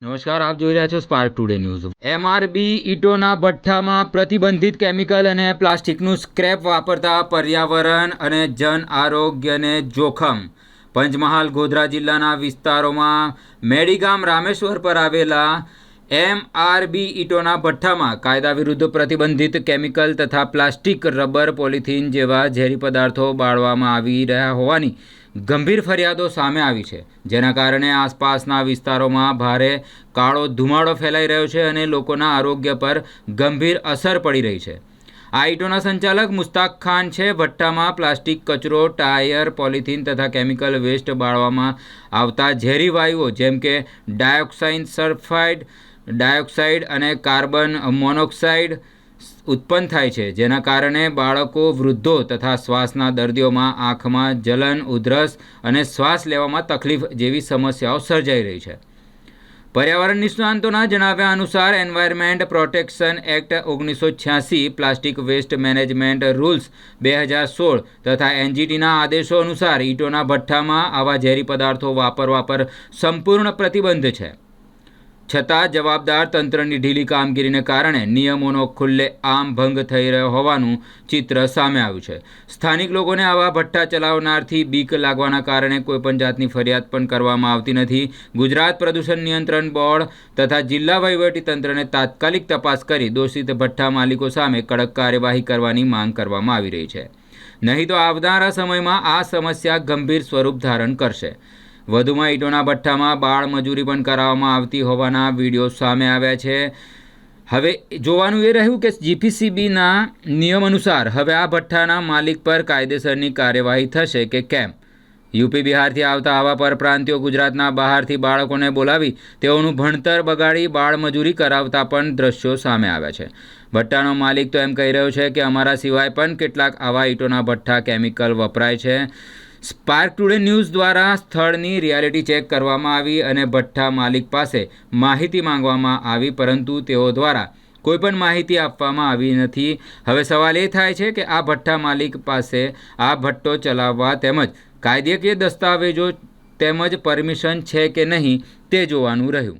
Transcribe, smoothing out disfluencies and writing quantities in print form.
નમસ્કાર, આપ જોઈ રહ્યા છો સ્પાર્ક ટુડે ન્યૂઝ। એમઆરબી ઈંટોના ભઠ્ઠામાં પ્રતિબંધિત કેમિકલ અને પ્લાસ્ટિકનું સ્ક્રેપ વાપરતા પર્યાવરણ અને જન આરોગ્યને જોખમ। પંચમહાલ ગોધરા જિલ્લાના વિસ્તારોમાં મેડીગામ રામેશ્વર પર આવેલા એમઆરબી ઈંટોના ભઠ્ઠામાં કાયદા વિરુદ્ધ પ્રતિબંધિત કેમિકલ તથા પ્લાસ્ટિક, રબર, પોલિથીન જેવા ઝેરી પદાર્થો બાળવામાં આવી રહ્યા હોવાની ગંભીર ફરિયાદો સામે આવી છે, જેના કારણે આસપાસના વિસ્તારોમાં ભારે કાળો ધુમાડો ફેલાઈ રહ્યો છે અને લોકોના આરોગ્ય પર ગંભીર અસર પડી રહી છે। આ ઈંટોના સંચાલક મુસ્તાક ખાન છે। ભઠ્ઠામાં પ્લાસ્ટિક કચરો, ટાયર, પોલિથીન તથા કેમિકલ વેસ્ટ બાળવામાં આવતા ઝેરી વાયુઓ જેમ કે ડાયોક્સાઇડ અને કાર્બન મોનોક્સાઇડ ઉત્પન્ન થાય છે, જેના કારણે બાળકો, વૃદ્ધો તથા શ્વાસના દર્દીઓમાં આંખમાં જલન, ઉધરસ અને શ્વાસ લેવામાં તકલીફ જેવી સમસ્યાઓ સર્જાઈ રહી છે। પર્યાવરણ નિષ્ણાંતોના જણાવ્યા અનુસાર environment protection act 1986, plastic waste management rules 2016 તથા એનજીટીના આદેશો અનુસાર ઈંટોના ભઠ્ઠામાં આવા ઝેરી પદાર્થો વાપરવા પર સંપૂર્ણ પ્રતિબંધ છે। છતાં જવાબદાર તંત્રની ઢીલી કામગીરીને કારણે નિયમોનો ખુલ્લેઆમ ભંગ થઈ રહ્યો હોવાનું ચિત્ર સામે આવ્યું છે। સ્થાનિક લોકોને આવા ભઠ્ઠા ચલાવનારથી બીક લાગવાના કારણે કોઈપણ જાતની ફરિયાદ પણ કરવામાં આવતી નથી। ગુજરાત પ્રદૂષણ નિયંત્રણ બોર્ડ તથા જિલ્લા વહીવટીતંત્રને તાત્કાલિક તપાસ કરી દોષિત ભઠ્ઠા માલિકો સામે કડક કાર્યવાહી કરવાની માંગ કરવામાં આવી રહી છે, નહીં તો આવનારા સમયમાં આ સમસ્યા ગંભીર સ્વરૂપ ધારણ કરશે। વધુમાં ઈંટોના ભઠ્ઠામાં બાળ મજૂરી પણ કરાવવામાં આવતી હોવાના વિડીયો સામે આવ્યા છે। હવે જોવાનું એ રહ્યું કે જીપીસીબીના નિયમ અનુસાર હવે આ ભઠ્ઠાના માલિક પર કાયદેસરની કાર્યવાહી થશે કે કેમ। યુપી, બિહારથી આવતા આવા પરપ્રાંતિયો ગુજરાતના બહારથી બાળકોને બોલાવી તેઓનું ભણતર બગાડી બાળમજૂરી કરાવતા પણ દ્રશ્યો સામે આવ્યા છે। ભઠ્ઠાનો માલિક તો એમ કહી રહ્યો છે કે અમારા સિવાય પણ કેટલાક આવા ઈંટોના ભઠ્ઠા કેમિકલ વપરાય છે। સ્પાર્ક ટુડે ન્યૂઝ દ્વારા સ્થળની રિયાલિટી ચેક કરવામાં આવી અને ભઠ્ઠા માલિક પાસે માહિતી માંગવામાં આવી, પરંતુ તેઓ દ્વારા કોઈપણ માહિતી આપવામાં આવી નથી। હવે સવાલ એ થાય છે કે આ ભઠ્ઠા માલિક પાસે આ ભઠ્ઠો ચલાવવા તેમજ કાયદેકીય દસ્તાવેજો તેમજ પરમિશન છે કે નહીં તે જોવાનું રહ્યું।